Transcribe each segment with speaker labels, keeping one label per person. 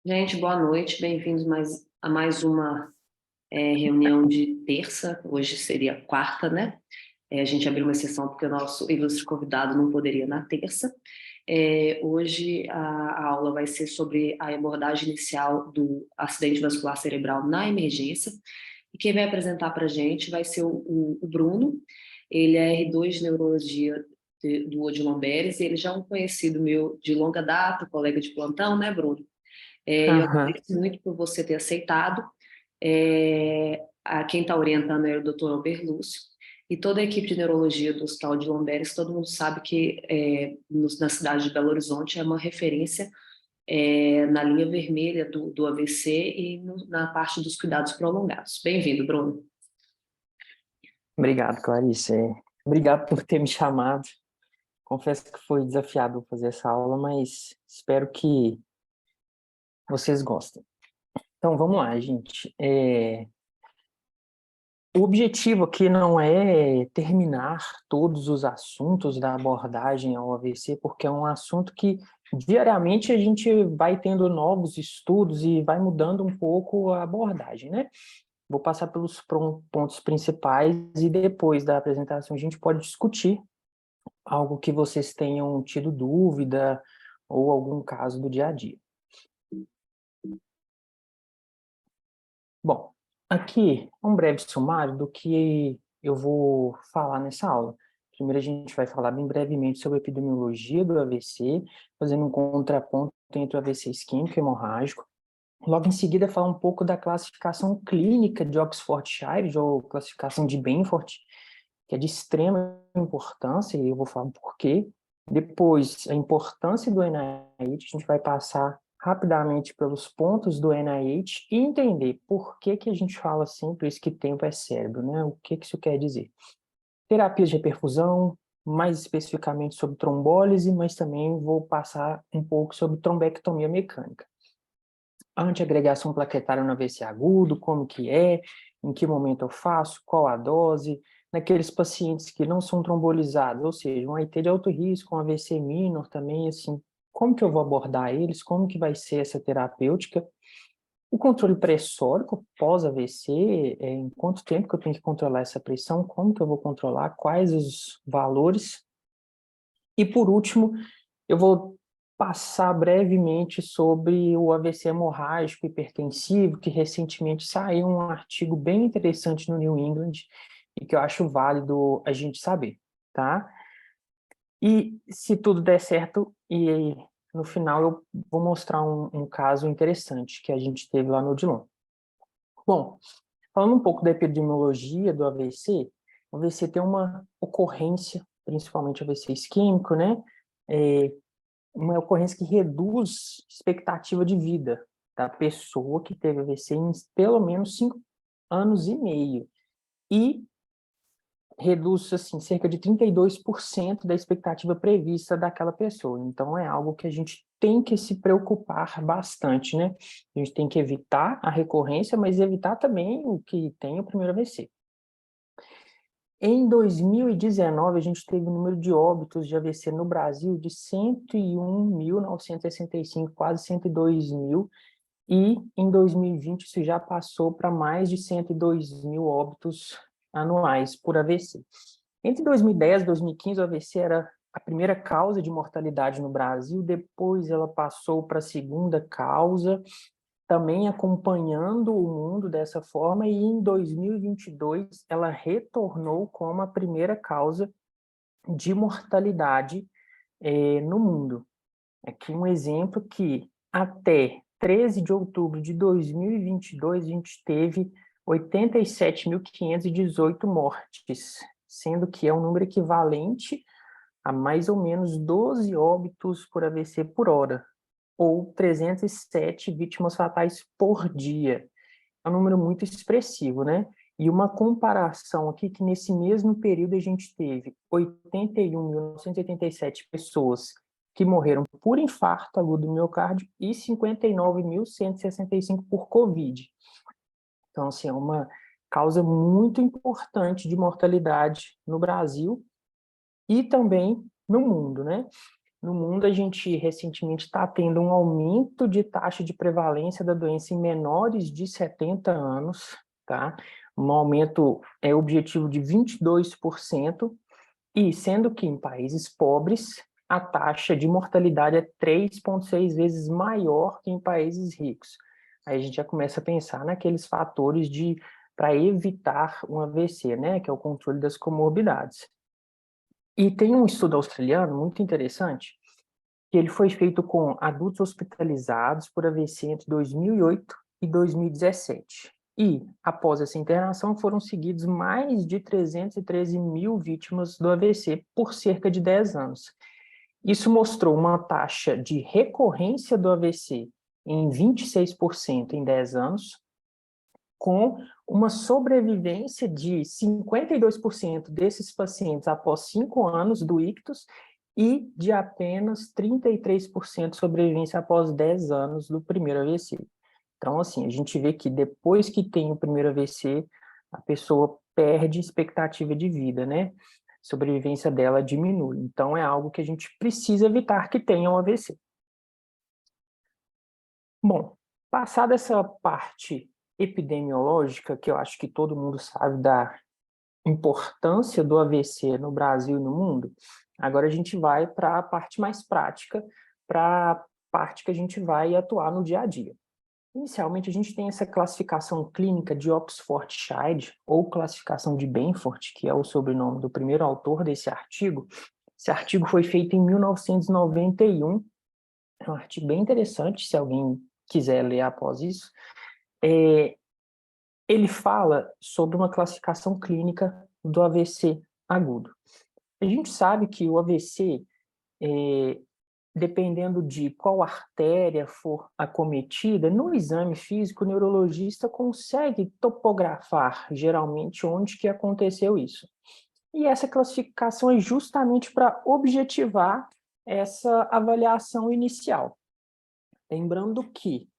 Speaker 1: Gente, boa noite, bem-vindos a mais uma reunião de terça, hoje seria quarta, né? A gente abriu uma exceção porque o nosso ilustre convidado não poderia na terça. Hoje a aula vai ser sobre a abordagem inicial do acidente vascular cerebral na emergência, e quem vai apresentar para a gente vai ser o Bruno. Ele é R2 de Neurologia do Odilon Beres, e ele já é um conhecido meu de longa data, colega de plantão, né, Bruno? Eu
Speaker 2: Aham.
Speaker 1: agradeço muito por você ter aceitado. A quem está orientando é o Dr. Albert Lúcio, e toda a equipe de neurologia do Hospital de Lomberes, todo mundo sabe que na cidade de Belo Horizonte é uma referência na linha vermelha do AVC e na parte dos cuidados prolongados. Bem-vindo, Bruno.
Speaker 2: Obrigado, Clarice. Obrigado por ter me chamado. Confesso que foi desafiador fazer essa aula, mas espero que vocês gostem. Então, vamos lá, gente. O objetivo aqui não é terminar todos os assuntos da abordagem ao AVC, porque é um assunto que diariamente a gente vai tendo novos estudos e vai mudando um pouco a abordagem, né? Vou passar pelos pontos principais e depois da apresentação a gente pode discutir algo que vocês tenham tido dúvida ou algum caso do dia a dia. Bom, aqui um breve sumário do que eu vou falar nessa aula. Primeiro a gente vai falar bem brevemente sobre a epidemiologia do AVC, fazendo um contraponto entre o AVC isquêmico e hemorrágico. Logo em seguida, falar um pouco da classificação clínica de Oxfordshire, ou classificação de Benford, que é de extrema importância, e eu vou falar por quê. Depois, a importância do NIH, a gente vai passar rapidamente pelos pontos do NIH e entender por que a gente fala sempre isso que tempo é cérebro, né? O que isso quer dizer. Terapias de reperfusão, mais especificamente sobre trombólise, mas também vou passar um pouco sobre trombectomia mecânica. Antiagregação plaquetária no AVC agudo, como que é, em que momento eu faço, qual a dose, naqueles pacientes que não são trombolizados, ou seja, um IT de alto risco, um AVC minor também, assim, como que eu vou abordar eles, como que vai ser essa terapêutica, o controle pressórico pós-AVC, em quanto tempo que eu tenho que controlar essa pressão, como que eu vou controlar, quais os valores, e por último, eu vou passar brevemente sobre o AVC hemorrágico hipertensivo, que recentemente saiu um artigo bem interessante no New England e que eu acho válido a gente saber, tá? E se tudo der certo, e no final eu vou mostrar um caso interessante que a gente teve lá no Odilon. Bom, falando um pouco da epidemiologia do AVC, o AVC tem uma ocorrência, principalmente AVC isquêmico, né? É, uma ocorrência que reduz expectativa de vida da pessoa que teve AVC em pelo menos 5 anos e meio. E reduz, assim, cerca de 32% da expectativa prevista daquela pessoa. Então, é algo que a gente tem que se preocupar bastante, né? A gente tem que evitar a recorrência, mas evitar também o que tem o primeiro AVC. Em 2019, a gente teve um número de óbitos de AVC no Brasil de 101.965, quase 102 mil, e em 2020 isso já passou para mais de 102 mil óbitos anuais por AVC. Entre 2010 e 2015, o AVC era a primeira causa de mortalidade no Brasil, depois ela passou para a segunda causa, também acompanhando o mundo dessa forma, e em 2022 ela retornou como a primeira causa de mortalidade no mundo. Aqui um exemplo que até 13 de outubro de 2022 a gente teve 87.518 mortes, sendo que é um número equivalente a mais ou menos 12 óbitos por AVC por hora, ou 307 vítimas fatais por dia. É um número muito expressivo, né? E uma comparação aqui que nesse mesmo período a gente teve 81.987 pessoas que morreram por infarto agudo do miocárdio e 59.165 por Covid. Então, assim, é uma causa muito importante de mortalidade no Brasil e também no mundo, né? No mundo, a gente recentemente está tendo um aumento de taxa de prevalência da doença em menores de 70 anos, tá? Um aumento objetivo de 22%, e sendo que em países pobres, a taxa de mortalidade é 3,6 vezes maior que em países ricos. Aí a gente já começa a pensar naqueles fatores para evitar um AVC, né? Que é o controle das comorbidades. E tem um estudo australiano muito interessante, que ele foi feito com adultos hospitalizados por AVC entre 2008 e 2017. E, após essa internação, foram seguidos mais de 313 mil vítimas do AVC por cerca de 10 anos. Isso mostrou uma taxa de recorrência do AVC em 26% em 10 anos, com uma sobrevivência de 52% desses pacientes após 5 anos do ictus e de apenas 33% de sobrevivência após 10 anos do primeiro AVC. Então, assim, a gente vê que depois que tem o primeiro AVC, a pessoa perde expectativa de vida, né? A sobrevivência dela diminui. Então, é algo que a gente precisa evitar que tenha um AVC. Bom, passada essa parte epidemiológica, que eu acho que todo mundo sabe da importância do AVC no Brasil e no mundo, agora a gente vai para a parte mais prática, para a parte que a gente vai atuar no dia a dia. Inicialmente, a gente tem essa classificação clínica de Oxford-Shide, ou classificação de Benford, que é o sobrenome do primeiro autor desse artigo. Esse artigo foi feito em 1991, é um artigo bem interessante, se alguém quiser ler após isso. Ele fala sobre uma classificação clínica do AVC agudo. A gente sabe que o AVC, dependendo de qual artéria for acometida, no exame físico, o neurologista consegue topografar, geralmente, onde que aconteceu isso. E essa classificação é justamente para objetivar essa avaliação inicial. Lembrando que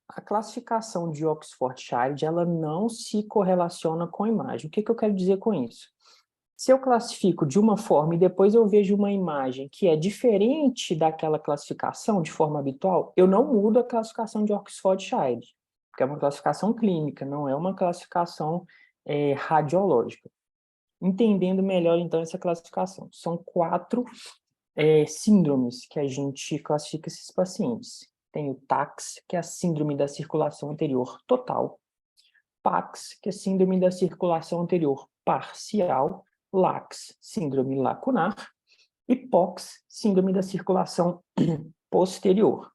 Speaker 2: a classificação de Oxford-Shide, ela não se correlaciona com a imagem. O que eu quero dizer com isso? Se eu classifico de uma forma e depois eu vejo uma imagem que é diferente daquela classificação de forma habitual, eu não mudo a classificação de Oxford-Shide, porque é uma classificação clínica, não é uma classificação radiológica. Entendendo melhor, então, essa classificação. São 4 síndromes que a gente classifica esses pacientes. Tem o TACS, que é a síndrome da circulação anterior total, PAX, que é a síndrome da circulação anterior parcial, LAX, síndrome lacunar, e POX, síndrome da circulação posterior.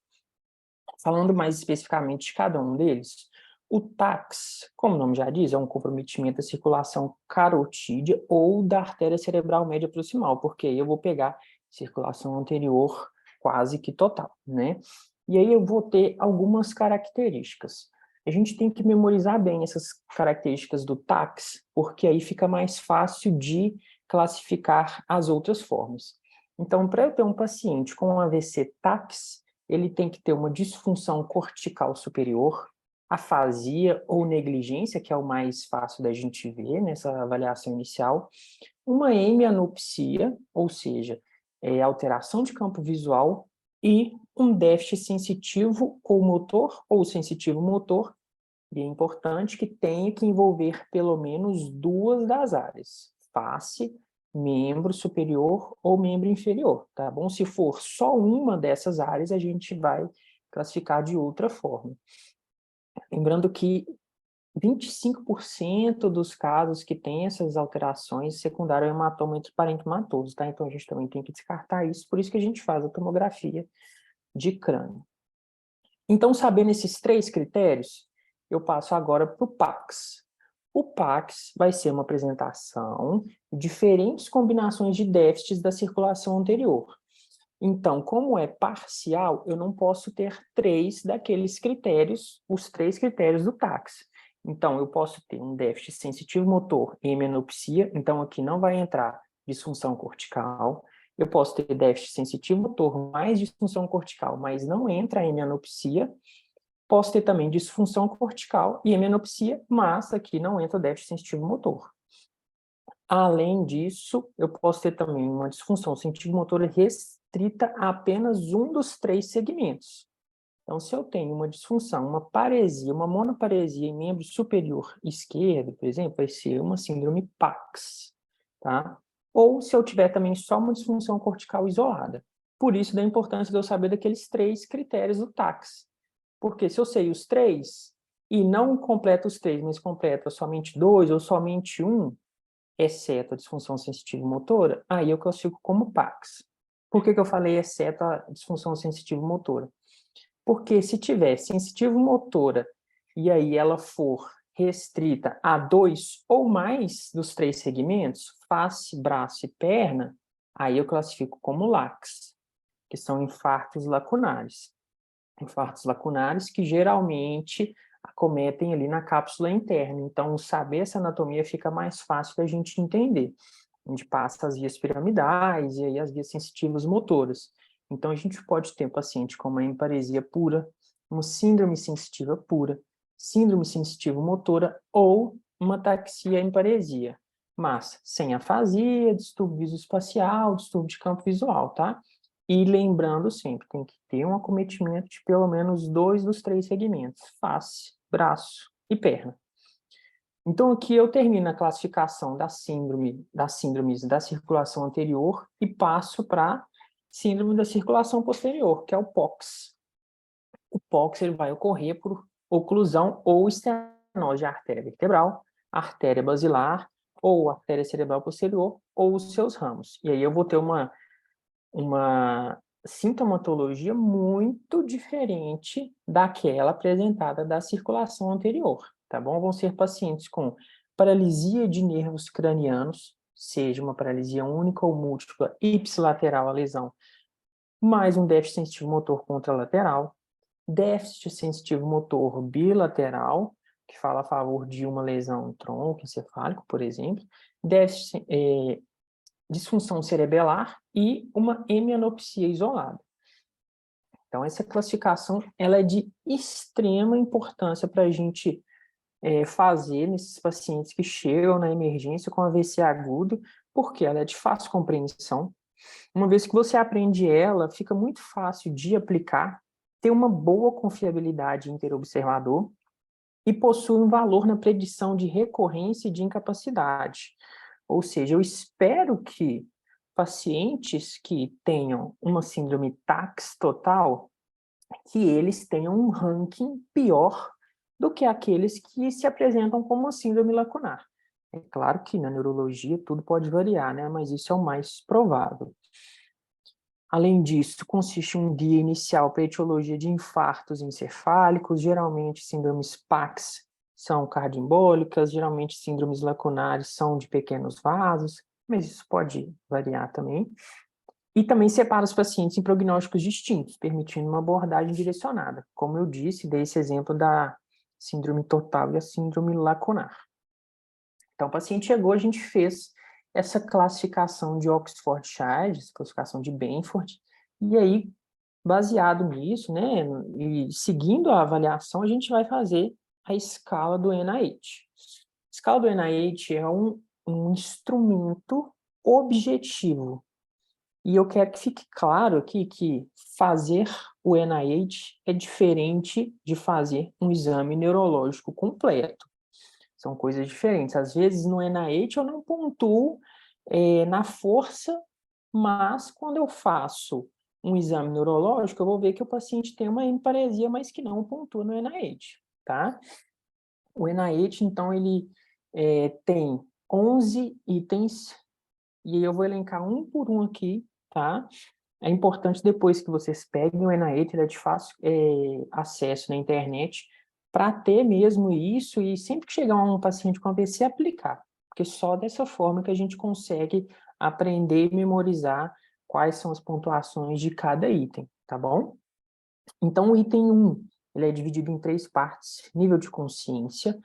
Speaker 2: Falando mais especificamente de cada um deles, o TACS, como o nome já diz, é um comprometimento da circulação carotídea ou da artéria cerebral média proximal, porque aí eu vou pegar circulação anterior quase que total, né? E aí eu vou ter algumas características. A gente tem que memorizar bem essas características do TACS, porque aí fica mais fácil de classificar as outras formas. Então, para eu ter um paciente com um AVC TACS, ele tem que ter uma disfunção cortical superior, afasia ou negligência, que é o mais fácil da gente ver nessa avaliação inicial, uma hemianopsia, ou seja, alteração de campo visual, e um déficit sensitivo ou motor, ou sensitivo motor, e é importante que tenha que envolver pelo menos 2 das áreas, face, membro superior ou membro inferior, tá bom? Se for só uma dessas áreas, a gente vai classificar de outra forma. Lembrando que 25% dos casos que têm essas alterações secundárias ao hematoma entre parenquimatosos, tá? Então a gente também tem que descartar isso, por isso que a gente faz a tomografia de crânio. Então, sabendo esses 3 critérios, eu passo agora para o PACS. O PACS vai ser uma apresentação de diferentes combinações de déficits da circulação anterior. Então, como é parcial, eu não posso ter 3 daqueles critérios, os 3 critérios do TACS. Então, eu posso ter um déficit sensitivo motor e hemianopsia, então aqui não vai entrar disfunção cortical. Eu posso ter déficit sensitivo motor mais disfunção cortical, mas não entra a hemianopsia. Posso ter também disfunção cortical e hemianopsia, mas aqui não entra déficit sensitivo motor. Além disso, eu posso ter também uma disfunção sensitivo-motora restrita a apenas um dos 3 segmentos. Então, se eu tenho uma disfunção, uma paresia, uma monoparesia em membro superior esquerdo, por exemplo, vai ser uma síndrome PAX, tá? Ou se eu tiver também só uma disfunção cortical isolada. Por isso, da importância de eu saber daqueles 3 critérios do TAX. Porque se eu sei os 3 e não completo os 3, mas completa somente 2 ou somente um, exceto a disfunção sensitiva motora, aí eu classifico como PAX. Por que eu falei exceto a disfunção sensitiva motora? Porque se tiver sensitivo motora e aí ela for restrita a 2 ou mais dos 3 segmentos, face, braço e perna, aí eu classifico como LACs, que são infartos lacunares. Infartos lacunares que geralmente acometem ali na cápsula interna. Então, saber essa anatomia fica mais fácil da gente entender. A gente passa as vias piramidais e aí as vias sensitivas motoras. Então, a gente pode ter um paciente com uma hemiparesia pura, uma síndrome sensitiva pura, síndrome sensitiva motora ou uma ataxia hemiparesia, mas sem afasia, distúrbio visoespacial, distúrbio de campo visual, tá? E lembrando sempre, tem que ter um acometimento de pelo menos 2 dos 3 segmentos, face, braço e perna. Então, aqui eu termino a classificação das síndromes da circulação anterior e passo para a síndrome da circulação posterior, que é o POX. O POX ele vai ocorrer por oclusão ou estenose de artéria vertebral, artéria basilar, ou artéria cerebral posterior, ou os seus ramos. E aí eu vou ter uma sintomatologia muito diferente daquela apresentada da circulação anterior, tá bom? Vão ser pacientes com paralisia de nervos cranianos, seja uma paralisia única ou múltipla, ipsilateral a lesão, mais um déficit sensitivo motor contralateral, déficit sensitivo motor bilateral, que fala a favor de uma lesão troncoencefálica, por exemplo, déficit disfunção cerebelar e uma hemianopsia isolada. Então, essa classificação ela é de extrema importância para a gente fazer nesses pacientes que chegam na emergência com AVC agudo, porque ela é de fácil compreensão. Uma vez que você aprende ela, fica muito fácil de aplicar, tem uma boa confiabilidade interobservador e possui um valor na predição de recorrência e de incapacidade. Ou seja, eu espero que pacientes que tenham uma síndrome TAX total, que eles tenham um ranking pior do que aqueles que se apresentam como uma síndrome lacunar. É claro que na neurologia tudo pode variar, né? Mas isso é o mais provável. Além disso, consiste em um guia inicial para a etiologia de infartos encefálicos, geralmente síndromes PAX são cardioembólicas, geralmente síndromes lacunares são de pequenos vasos, mas isso pode variar também. E também separa os pacientes em prognósticos distintos, permitindo uma abordagem direcionada. Como eu disse, dei esse exemplo da síndrome total e a síndrome lacunar. Então, o paciente chegou, a gente fez essa classificação de Oxford-Shire, essa classificação de Benford, e aí, baseado nisso, né, e seguindo a avaliação, a gente vai fazer a escala do NIH. A escala do NIH é um instrumento objetivo, e eu quero que fique claro aqui que fazer o NIH é diferente de fazer um exame neurológico completo. São coisas diferentes. Às vezes, no NIH, eu não pontuo na força, mas quando eu faço um exame neurológico, eu vou ver que o paciente tem uma hemiparesia, mas que não pontua no NIH, tá? O NIH, então, ele tem 11 itens, e eu vou elencar um por um aqui, tá? É importante depois que vocês peguem o NIH, ele é de fácil acesso na internet, para ter mesmo isso e sempre que chegar um paciente com AVC, aplicar. Porque só dessa forma que a gente consegue aprender e memorizar quais são as pontuações de cada item, tá bom? Então, o item 1, ele é dividido em 3 partes: nível de consciência,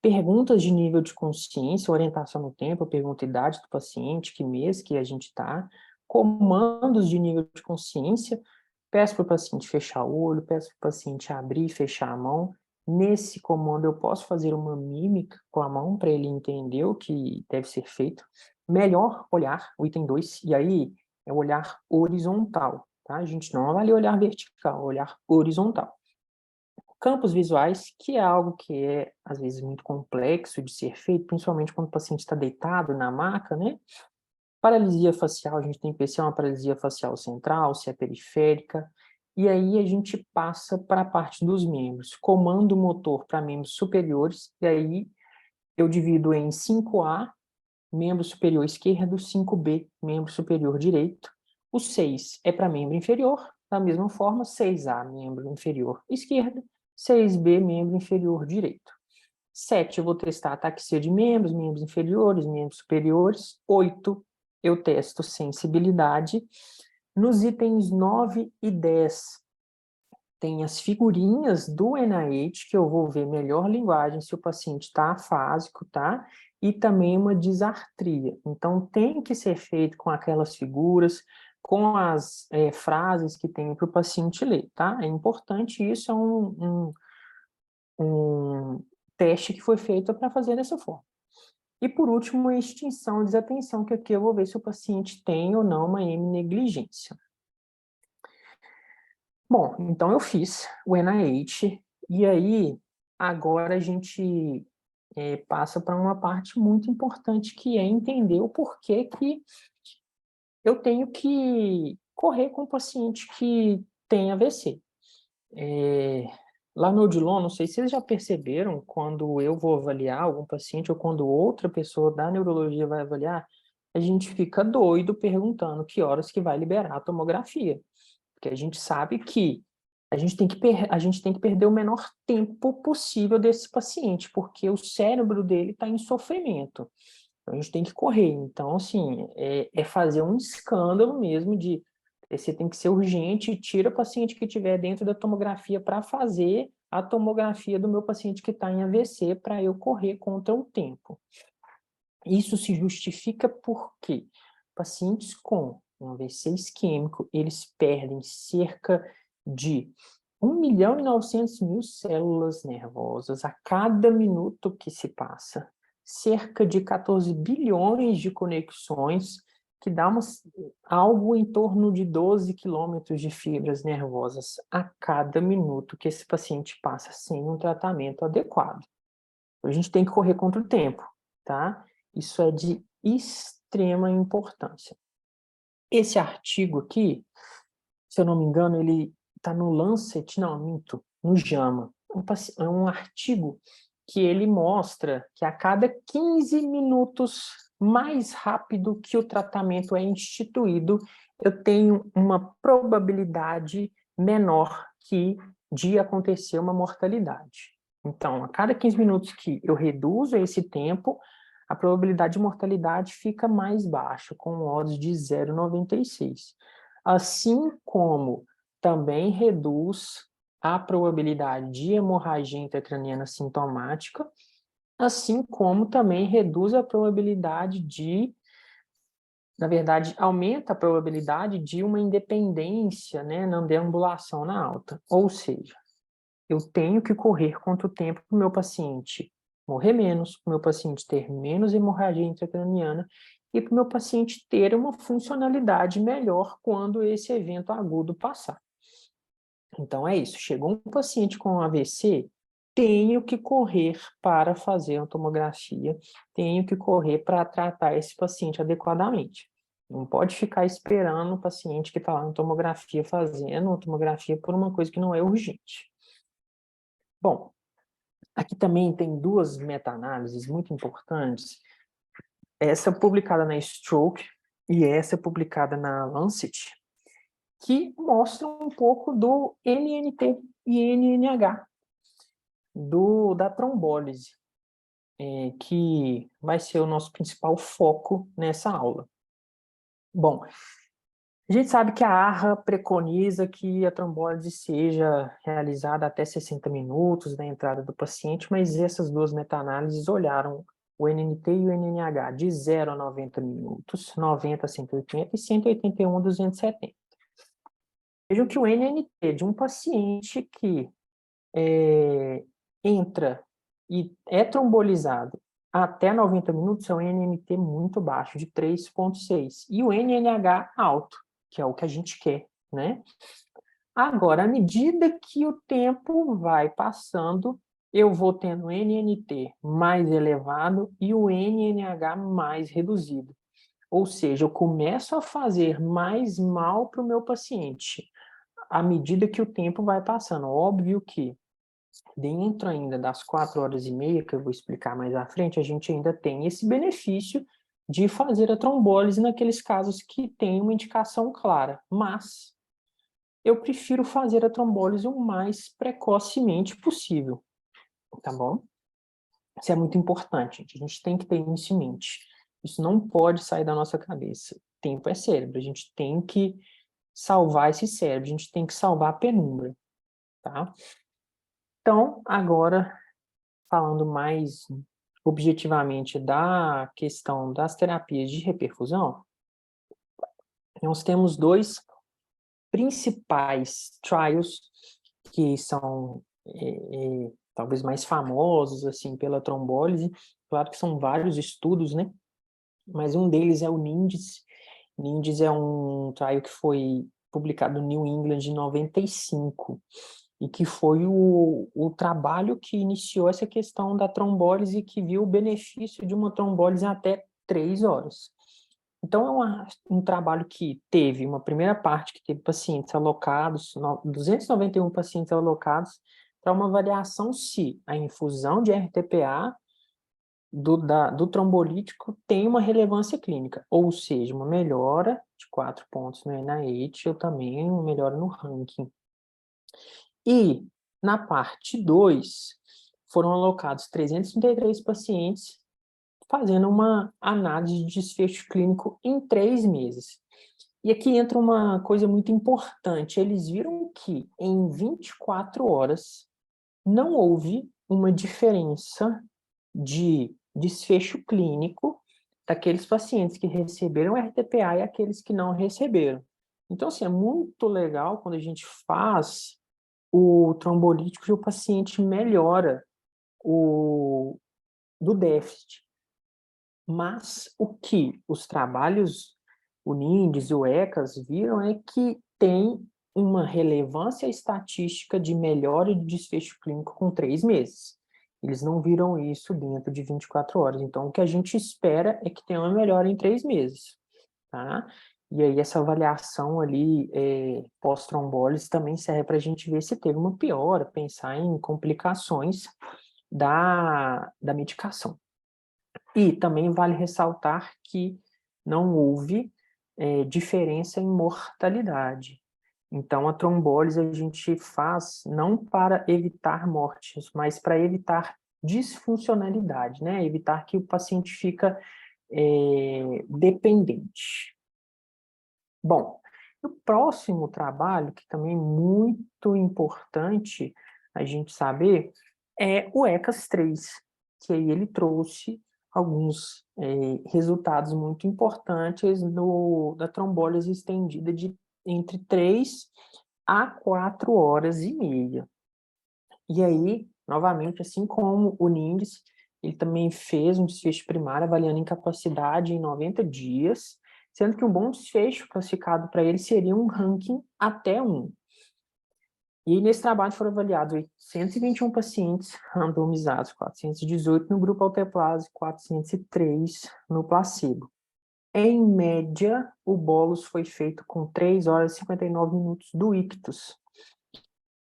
Speaker 2: perguntas de nível de consciência, orientação no tempo, pergunta a idade do paciente, que mês que a gente está, comandos de nível de consciência, peço para o paciente fechar o olho, peço para o paciente abrir e fechar a mão. Nesse comando eu posso fazer uma mímica com a mão para ele entender o que deve ser feito. Melhor olhar, o item 2, e aí é o olhar horizontal, tá? A gente não avalia o olhar vertical, é o olhar horizontal. Campos visuais, que é algo que é, às vezes, muito complexo de ser feito, principalmente quando o paciente está deitado na maca, né? Paralisia facial, a gente tem que ver se é uma paralisia facial central, se é periférica, e aí a gente passa para a parte dos membros. Comando motor para membros superiores, e aí eu divido em 5A, membro superior esquerdo, 5B, membro superior direito. O 6 é para membro inferior, da mesma forma, 6A, membro inferior esquerdo, 6B, membro inferior direito. 7, eu vou testar ataxia de membros, membros inferiores, membros superiores. 8, eu testo sensibilidade. Nos itens 9 e 10, tem as figurinhas do NIH, que eu vou ver melhor linguagem se o paciente está afásico, tá? E também uma disartria. Então, tem que ser feito com aquelas figuras, com as frases que tem para o paciente ler, tá? É importante, isso é um teste que foi feito para fazer dessa forma. E, por último, a extinção e desatenção, que aqui eu vou ver se o paciente tem ou não uma hemnegligência. Bom, então eu fiz o NIH, e aí agora a gente passa para uma parte muito importante, que é entender o porquê que eu tenho que correr com o paciente que tem AVC. Lá no Odilon, não sei se vocês já perceberam, quando eu vou avaliar algum paciente ou quando outra pessoa da neurologia vai avaliar, a gente fica doido perguntando que horas que vai liberar a tomografia. Porque a gente sabe que a gente tem que perder o menor tempo possível desse paciente, porque o cérebro dele está em sofrimento. Então, a gente tem que correr. Então, assim, é fazer um escândalo mesmo de você tem que ser urgente, tira o paciente que estiver dentro da tomografia para fazer a tomografia do meu paciente que está em AVC para eu correr contra o tempo. Isso se justifica porque pacientes com um AVC isquêmico, eles perdem cerca de 1.900.000 células nervosas a cada minuto que se passa, cerca de 14 bilhões de conexões, que dá algo em torno de 12 quilômetros de fibras nervosas a cada minuto que esse paciente passa sem um tratamento adequado. A gente tem que correr contra o tempo, tá? Isso é de extrema importância. Esse artigo aqui, se eu não me engano, ele está no Lancet, não, minto, no JAMA. É um artigo que ele mostra que a cada 15 minutos mais rápido que o tratamento é instituído, eu tenho uma probabilidade menor de acontecer uma mortalidade. Então, a cada 15 minutos que eu reduzo esse tempo, a probabilidade de mortalidade fica mais baixa, com odds de 0,96. Assim como também reduz a probabilidade de hemorragia intracraniana sintomática, assim como também reduz a probabilidade na verdade, aumenta a probabilidade de uma independência, né, na deambulação na alta. Ou seja, eu tenho que correr contra o tempo para o meu paciente morrer menos, para o meu paciente ter menos hemorragia intracraniana e para o meu paciente ter uma funcionalidade melhor quando esse evento agudo passar. Então é isso, chegou um paciente com AVC, tenho que correr para fazer uma tomografia, tenho que correr para tratar esse paciente adequadamente. Não pode ficar esperando o paciente que está lá na tomografia fazendo uma tomografia por uma coisa que não é urgente. Bom, aqui também tem duas meta-análises muito importantes. Essa publicada na Stroke e essa publicada na Lancet, que mostram um pouco do NNT e NNH, da trombólise, que vai ser o nosso principal foco nessa aula. Bom, a gente sabe que a ARRA preconiza que a trombólise seja realizada até 60 minutos da entrada do paciente, mas essas duas meta-análises olharam o NNT e o NNH de 0 a 90 minutos, 90 a 180 e 181 a 270. Vejam que o NNT de um paciente que entra e é trombolizado até 90 minutos é um NNT muito baixo, de 3,6. E o NNH alto, que é o que a gente quer, né? Agora, à medida que o tempo vai passando, eu vou tendo o NNT mais elevado e o NNH mais reduzido. Ou seja, eu começo a fazer mais mal para o meu paciente à medida que o tempo vai passando. Óbvio que dentro ainda das 4 horas e meia, que eu vou explicar mais à frente, a gente ainda tem esse benefício de fazer a trombólise naqueles casos que tem uma indicação clara. Mas eu prefiro fazer a trombólise o mais precocemente possível, tá bom? Isso é muito importante, gente. A gente tem que ter isso em mente. Isso não pode sair da nossa cabeça. Tempo é cérebro, a gente tem que salvar esse cérebro, a gente tem que salvar a penumbra, tá? Então, agora, falando mais objetivamente da questão das terapias de reperfusão, nós temos dois principais trials que são talvez mais famosos assim pela trombólise. Claro que são vários estudos, né? Mas um deles é o NINDS. NINDS é um trial que foi publicado no New England em 95 e que foi o trabalho que iniciou essa questão da trombólise, que viu o benefício de uma trombólise até 3 horas. Então, é um trabalho que teve uma primeira parte que teve pacientes alocados, 291 pacientes alocados, para uma avaliação se a infusão de RTPA do trombolítico tem uma relevância clínica, ou seja, uma melhora de 4 pontos no NIH ou também uma melhora no ranking. E, na parte 2, foram alocados 333 pacientes fazendo uma análise de desfecho clínico em 3 meses. E aqui entra uma coisa muito importante. Eles viram que em 24 horas não houve uma diferença de desfecho clínico daqueles pacientes que receberam RTPA e aqueles que não receberam. Então, assim, é muito legal quando a gente faz o trombolítico e o paciente melhora do déficit. Mas o que os trabalhos, o NINDS e o ECAS, viram é que tem uma relevância estatística de melhora de desfecho clínico com 3 meses. Eles não viram isso dentro de 24 horas. Então, o que a gente espera é que tenha uma melhora em 3 meses, tá? E aí, essa avaliação ali pós-trombólise também serve para a gente ver se teve uma piora, pensar em complicações da medicação. E também vale ressaltar que não houve diferença em mortalidade. Então, a trombólise a gente faz não para evitar mortes, mas para evitar disfuncionalidade, né? Evitar que o paciente fica dependente. Bom, o próximo trabalho, que também é muito importante a gente saber, é o ECAS-3, que aí ele trouxe alguns resultados muito importantes da trombólise estendida de entre 3 a 4 horas e meia. E aí, novamente, assim como o NINDS, ele também fez um desfecho primário avaliando incapacidade em 90 dias, sendo que um bom desfecho classificado para ele seria um ranking até 1. E nesse trabalho foram avaliados 821 pacientes randomizados, 418 no grupo alteplase, 403 no placebo. Em média, o bolus foi feito com 3 horas e 59 minutos do ictus.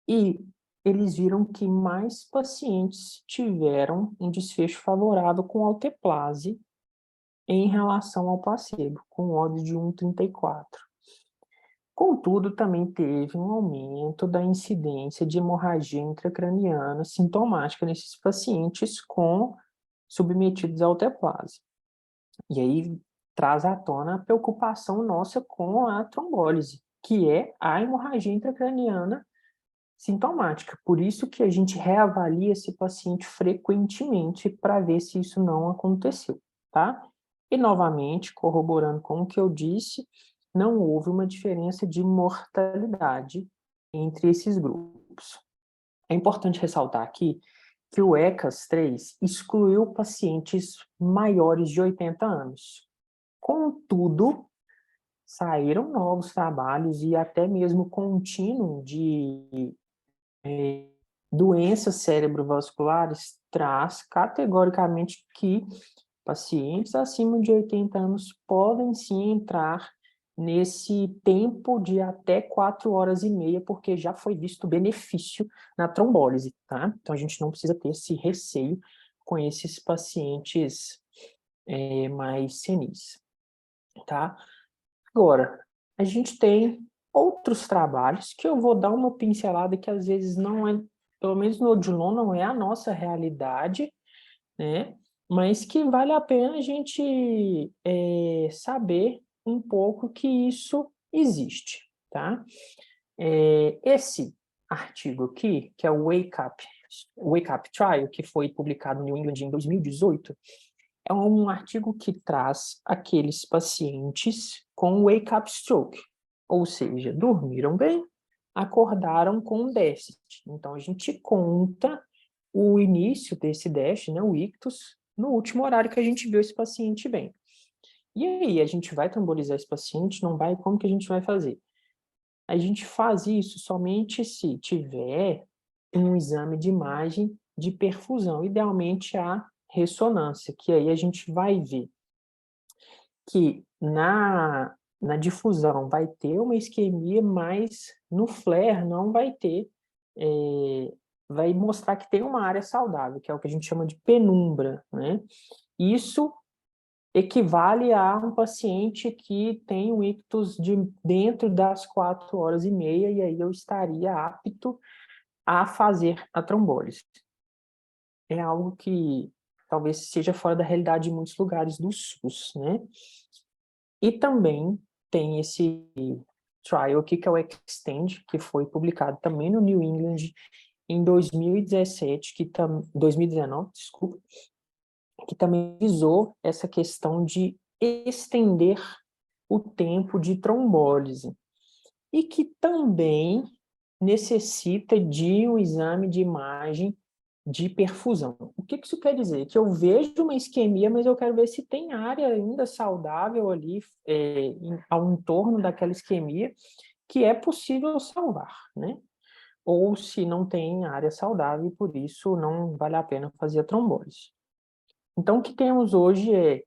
Speaker 2: E eles viram que mais pacientes tiveram um desfecho favorável com alteplase em relação ao placebo, com odds de 1,34. Contudo, também teve um aumento da incidência de hemorragia intracraniana sintomática nesses pacientes submetidos à alteplase. E aí traz à tona a preocupação nossa com a trombólise, que é a hemorragia intracraniana sintomática. Por isso que a gente reavalia esse paciente frequentemente para ver se isso não aconteceu, tá? E, novamente, corroborando com o que eu disse, não houve uma diferença de mortalidade entre esses grupos. É importante ressaltar aqui que o ECAS-3 excluiu pacientes maiores de 80 anos. Contudo, saíram novos trabalhos e até mesmo contínuo de doenças cerebrovasculares traz categoricamente que pacientes acima de 80 anos podem sim entrar nesse tempo de até 4 horas e meia, porque já foi visto benefício na trombólise, tá? Então a gente não precisa ter esse receio com esses pacientes mais senis, tá? Agora, a gente tem outros trabalhos que eu vou dar uma pincelada que às vezes não é, pelo menos no Odilon, não é a nossa realidade, né? Mas que vale a pena a gente saber um pouco que isso existe, tá? Esse artigo aqui, que é o Wake Up Trial, que foi publicado no New England em 2018, é um artigo que traz aqueles pacientes com wake up stroke, ou seja, dormiram bem, acordaram com déficit. Então, a gente conta o início desse déficit, né, o ictus, no último horário que a gente viu esse paciente bem. E aí, a gente vai trombolizar esse paciente? Não vai? Como que a gente vai fazer? A gente faz isso somente se tiver um exame de imagem de perfusão, idealmente a ressonância, que aí a gente vai ver que na difusão vai ter uma isquemia, mas no flare não vai ter, vai mostrar que tem uma área saudável, que é o que a gente chama de penumbra, né? Isso equivale a um paciente que tem um ictus de dentro das 4 horas e meia, e aí eu estaria apto a fazer a trombólise. É algo que talvez seja fora da realidade de muitos lugares do SUS, né? E também tem esse trial aqui, que é o Extend, que foi publicado também no New England em 2017, 2019, desculpa, que também visou essa questão de estender o tempo de trombólise e que também necessita de um exame de imagem de perfusão. O que isso quer dizer? Que eu vejo uma isquemia, mas eu quero ver se tem área ainda saudável ali ao entorno daquela isquemia que é possível salvar, né? Ou se não tem área saudável e por isso não vale a pena fazer a trombólise. Então, o que temos hoje é,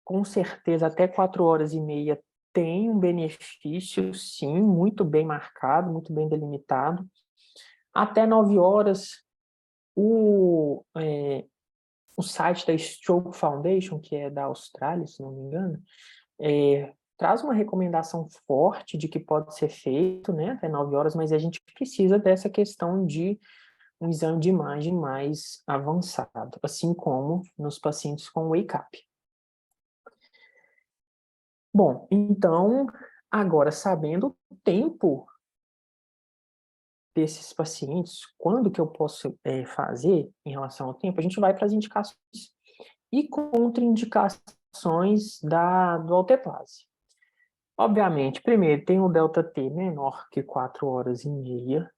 Speaker 2: com certeza, até 4 horas e meia tem um benefício, sim, muito bem marcado, muito bem delimitado. Até 9 horas, o site da Stroke Foundation, que é da Austrália, se não me engano, traz uma recomendação forte de que pode ser feito, né, até 9 horas, mas a gente precisa dessa questão de um exame de imagem mais avançado, assim como nos pacientes com wake-up. Bom, então, agora sabendo o tempo desses pacientes, quando que eu posso fazer em relação ao tempo, a gente vai para as indicações e contraindicações do alteplase. Obviamente, primeiro, tem o delta T menor que 4 horas e meia,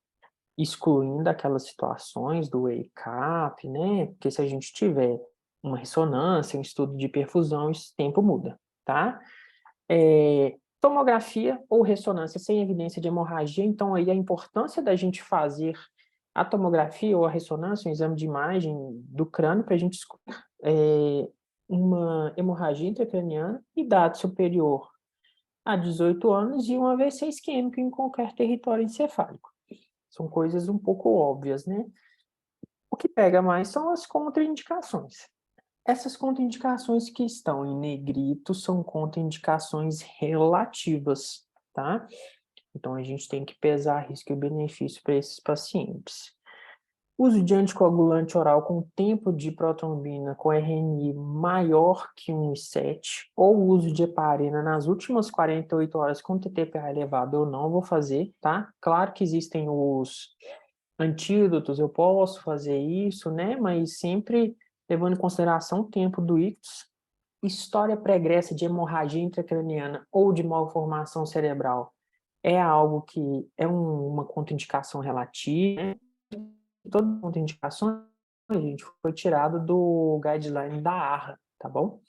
Speaker 2: excluindo aquelas situações do wake-up, né? Porque se a gente tiver uma ressonância, um estudo de perfusão, esse tempo muda, tá? Tomografia ou ressonância sem evidência de hemorragia, então aí a importância da gente fazer a tomografia ou a ressonância, um exame de imagem do crânio para a gente descobrir uma hemorragia intracraniana, idade superior a 18 anos e um AVC isquêmico em qualquer território encefálico. São coisas um pouco óbvias, né? O que pega mais são as contraindicações. Essas contraindicações que estão em negrito são contraindicações relativas, tá? Então, a gente tem que pesar risco e benefício para esses pacientes. Uso de anticoagulante oral com tempo de protrombina com RNI maior que 1,7 ou uso de heparina nas últimas 48 horas com TTPA elevado eu não vou fazer, tá? Claro que existem os antídotos, eu posso fazer isso, né? Mas sempre levando em consideração o tempo do ictus, história pregressa de hemorragia intracraniana ou de malformação cerebral é algo que é uma contraindicação relativa, né? Todas as contraindicações a gente foi tirado do guideline da ARRA, tá bom?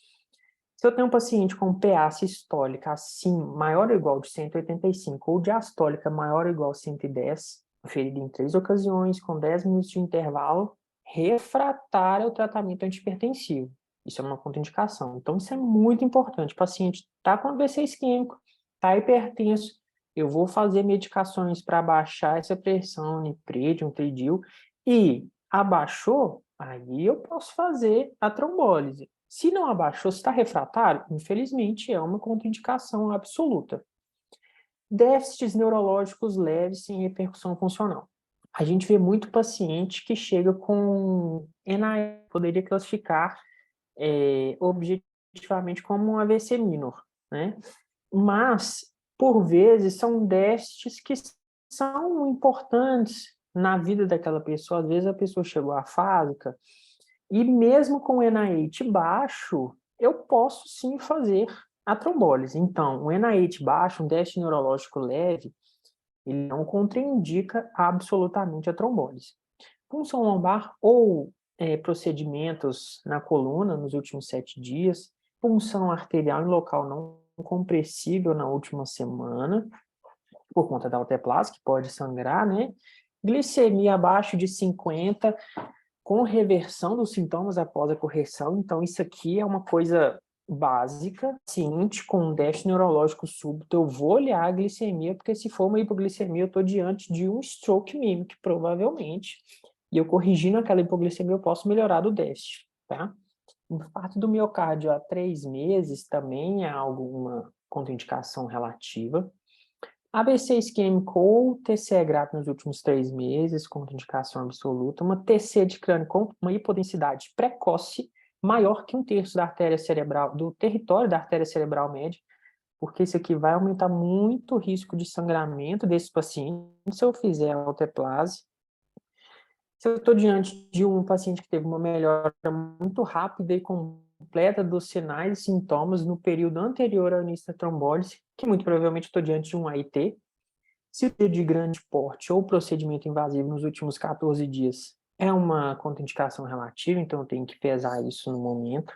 Speaker 2: Se eu tenho um paciente com PA sistólica assim, maior ou igual de 185, ou diastólica maior ou igual a 110, ferido em 3 ocasiões, com 10 minutos de intervalo, refratário ao tratamento antihipertensivo. Isso é uma contraindicação. Então, isso é muito importante. O paciente está com AVC isquêmico, está hipertenso, eu vou fazer medicações para baixar essa pressão, nipred, tridil, e abaixou, aí eu posso fazer a trombólise. Se não abaixou, se está refratário, infelizmente é uma contraindicação absoluta. Déficits neurológicos leves sem repercussão funcional. A gente vê muito paciente que chega com NAE, poderia classificar objetivamente como um AVC minor, né? Mas, por vezes, são déficits que são importantes na vida daquela pessoa. Às vezes a pessoa chegou afásica, e mesmo com o NIH baixo, eu posso sim fazer a trombólise. Então, o NIH baixo, um déficit neurológico leve, ele não contraindica absolutamente a trombólise. Punção lombar ou procedimentos na coluna nos últimos 7 dias, punção arterial em local não compressível na última semana, por conta da alteplase, que pode sangrar, né? Glicemia abaixo de 50, com reversão dos sintomas após a correção. Então, isso aqui é uma coisa básica. Paciente com um déficit neurológico súbito, eu vou olhar a glicemia, porque se for uma hipoglicemia, eu estou diante de um stroke mímico, provavelmente. E eu corrigindo aquela hipoglicemia, eu posso melhorar do déficit, tá? Infarto do miocárdio há 3 meses também é alguma contraindicação relativa. AVC isquêmico ou TCE grave nos últimos 3 meses, contraindicação absoluta. Uma TC de crânio com uma hipodensidade precoce maior que 1/3 da artéria cerebral, do território da artéria cerebral média, porque isso aqui vai aumentar muito o risco de sangramento desse paciente se eu fizer a alteplase. Se eu estou diante de um paciente que teve uma melhora muito rápida e completa dos sinais e sintomas no período anterior ao início da trombólise, que muito provavelmente estou diante de um AIT, cirurgia de grande porte ou procedimento invasivo nos últimos 14 dias é uma contraindicação relativa, então eu tenho que pesar isso no momento.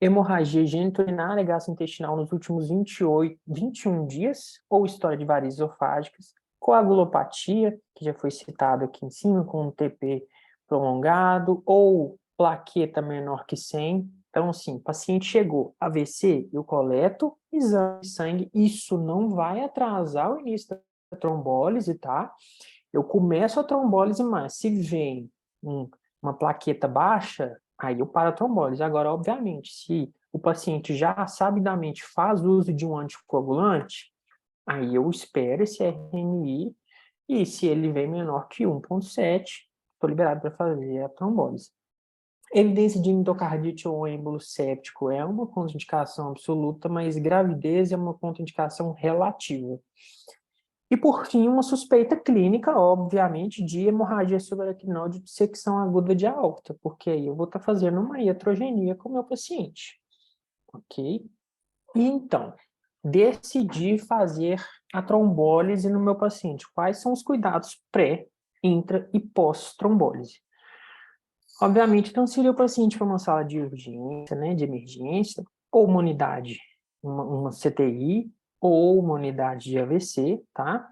Speaker 2: Hemorragia geniturinária gastrointestinal nos últimos 21 dias, ou história de varizes esofágicas, coagulopatia, que já foi citado aqui em cima, com um TP prolongado, ou plaqueta menor que 100. Então, assim, paciente chegou, AVC, eu coleto exame de sangue, isso não vai atrasar o início da trombólise, tá? Eu começo a trombólise, mas se vem uma plaqueta baixa, aí eu paro a trombólise. Agora, obviamente, se o paciente já sabidamente faz uso de um anticoagulante, aí eu espero esse RNI, e se ele vem menor que 1,7, estou liberado para fazer a trombólise. Evidência de endocardite ou êmbolo séptico é uma contraindicação absoluta, mas gravidez é uma contraindicação relativa. E, por fim, uma suspeita clínica, obviamente, de hemorragia subaracnoide de dissecção aguda de aorta, porque aí eu vou estar fazendo uma iatrogenia com o meu paciente, ok? E, então, decidi fazer a trombólise no meu paciente. Quais são os cuidados pré, intra e pós-trombólise? Obviamente, transferir o paciente para uma sala de urgência, né, de emergência, ou uma unidade, uma CTI, ou uma unidade de AVC, tá?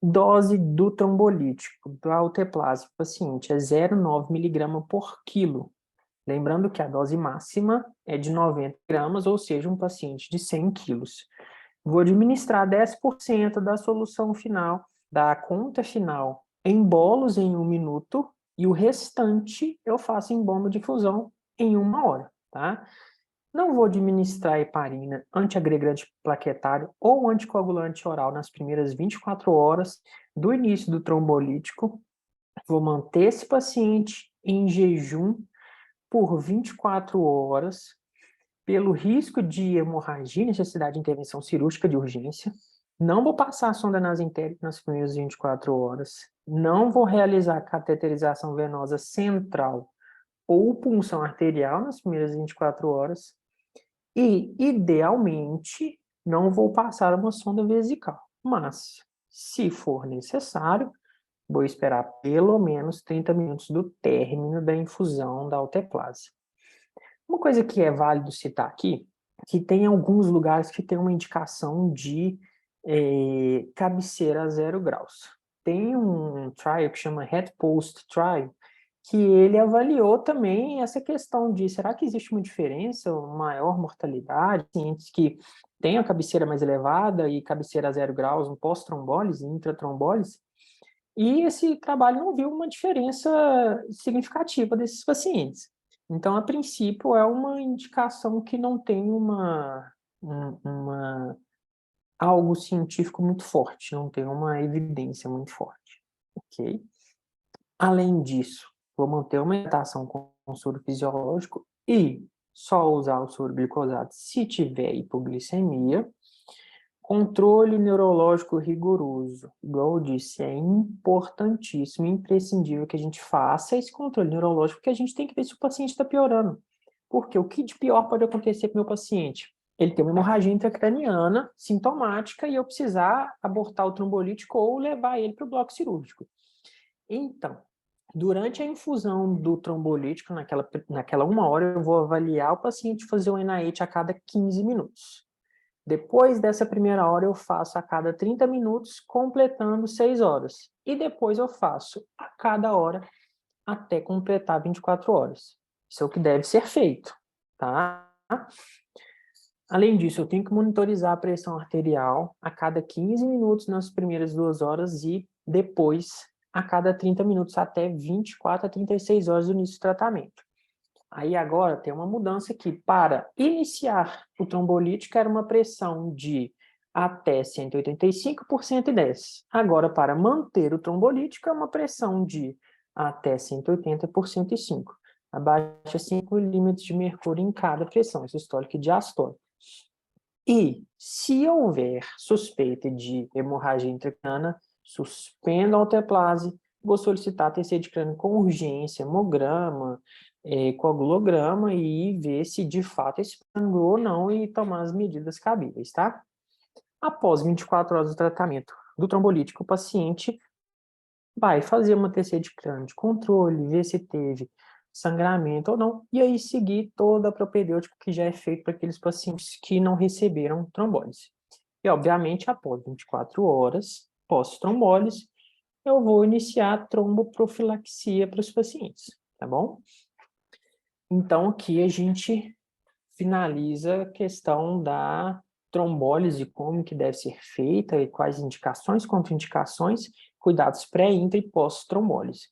Speaker 2: Dose do trombolítico, do alteplase, paciente, é 0,9 miligrama por quilo. Lembrando que a dose máxima é de 90 gramas, ou seja, um paciente de 100 quilos. Vou administrar 10% da solução final, da conta final, em bolos em 1 minuto, e o restante eu faço em bomba de infusão em 1 hora, tá? Não vou administrar heparina, antiagregante plaquetário ou anticoagulante oral nas primeiras 24 horas do início do trombolítico. Vou manter esse paciente em jejum por 24 horas, pelo risco de hemorragia e necessidade de intervenção cirúrgica de urgência. Não vou passar a sonda nasentérica nas primeiras 24 horas. Não vou realizar cateterização venosa central ou punção arterial nas primeiras 24 horas. E, idealmente, não vou passar uma sonda vesical. Mas, se for necessário, vou esperar pelo menos 30 minutos do término da infusão da alteplase. Uma coisa que é válido citar aqui, que tem alguns lugares que tem uma indicação de cabeceira a 0 graus. Tem um trial que chama Head Post Trial, que ele avaliou também essa questão de, será que existe uma diferença, uma maior mortalidade, pacientes que têm a cabeceira mais elevada e cabeceira a 0 graus, um pós-trombólise, intratrombólise, e esse trabalho não viu uma diferença significativa desses pacientes. Então, a princípio, é uma indicação que não tem algo científico muito forte, não tem uma evidência muito forte, ok? Além disso, vou manter uma hidratação com soro fisiológico e só usar o soro glicosado se tiver hipoglicemia. Controle neurológico rigoroso, igual eu disse, é importantíssimo, imprescindível que a gente faça esse controle neurológico, porque a gente tem que ver se o paciente está piorando. Porque o que de pior pode acontecer com o meu paciente? Ele tem uma hemorragia intracraniana sintomática e eu precisar abortar o trombolítico ou levar ele para o bloco cirúrgico. Então, durante a infusão do trombolítico, naquela 1 hora, eu vou avaliar o paciente fazer o NaH a cada 15 minutos. Depois dessa primeira hora, eu faço a cada 30 minutos, completando 6 horas. E depois eu faço a cada hora, até completar 24 horas. Isso é o que deve ser feito, tá? Além disso, eu tenho que monitorizar a pressão arterial a cada 15 minutos nas primeiras 2 horas e depois a cada 30 minutos, até 24 a 36 horas do início do tratamento. Aí agora tem uma mudança aqui. Para iniciar o trombolítico era uma pressão de até 185 por 110. Agora, para manter o trombolítico, é uma pressão de até 180 por 105. Abaixa 5 milímetros de mercúrio em cada pressão, sistólica e diastólica. E, se houver suspeita de hemorragia intracraniana, suspendo a alteplase, vou solicitar TC de crânio com urgência, hemograma, coagulograma e ver se de fato esse sangrou ou não e tomar as medidas cabíveis, tá? Após 24 horas do tratamento do trombolítico, o paciente vai fazer uma TC de crânio de controle, ver se teve sangramento ou não, e aí seguir toda a propedêutica que já é feito para aqueles pacientes que não receberam trombólise. E, obviamente, após 24 horas pós-trombólise, eu vou iniciar a tromboprofilaxia para os pacientes, tá bom? Então, aqui a gente finaliza a questão da trombólise, como que deve ser feita, e quais indicações, contraindicações, cuidados pré, intra e pós-trombólise.